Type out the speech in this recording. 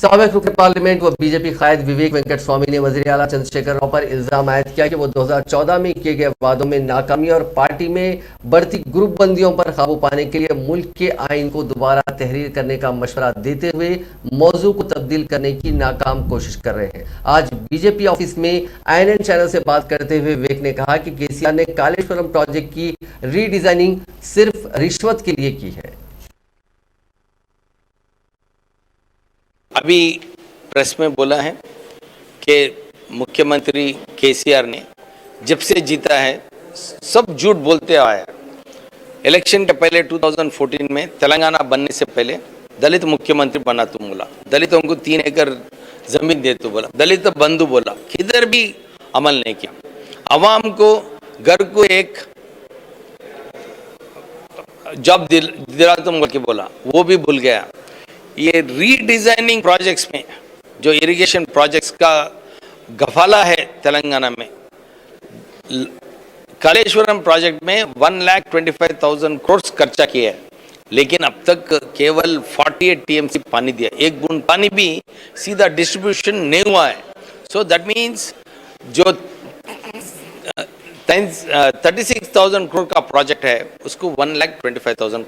साबिक रुकन पार्लियामेंट व बीजेपी कायद विवेक वेंकट स्वामी ने वजीर आला चंद्रशेखर राव पर इल्जाम आयद किया कि वो 2014 में किए गए वादों में नाकामी और पार्टी में बढ़ती ग्रुप बंदियों पर काबू पाने के लिए मुल्क के आइन को दोबारा तहरीर करने का मशवरा देते हुए मौजू को तब्दील करने की नाकाम कोशिश कर रहे हैं। आज बीजेपी ऑफिस में INN चैनल से बात करते हुए विवेक ने कहा कि केसीआर ने कालेश्वरम प्रोजेक्ट की रीडिजाइनिंग सिर्फ रिश्वत के लिए की है। अभी प्रेस में बोला है कि मुख्यमंत्री केसीआर ने जब से जीता है सब झूठ बोलते आया। इलेक्शन के पहले 2014 में तेलंगाना बनने से पहले दलित मुख्यमंत्री बना तुम बोला, दलितों को 3 एकड़ जमीन दे तो बोला, दलित बंधु बोला, किधर भी अमल नहीं किया। आवाम को घर को एक जॉब दिला तुम बोल के बोला, वो भी भूल गया। ये रीडिजाइनिंग प्रोजेक्ट्स में जो इरिगेशन प्रोजेक्ट्स का गफाला है तेलंगाना में, कालेश्वरम प्रोजेक्ट में 1,25,000 करोड़ खर्चा किया है, लेकिन अब तक केवल 48 TMC पानी दिया, एक बूंद पानी भी सीधा डिस्ट्रीब्यूशन नहीं हुआ है। सो दैट मीन्स जो 36,000 करोड़ का प्रोजेक्ट है उसको 1,25,000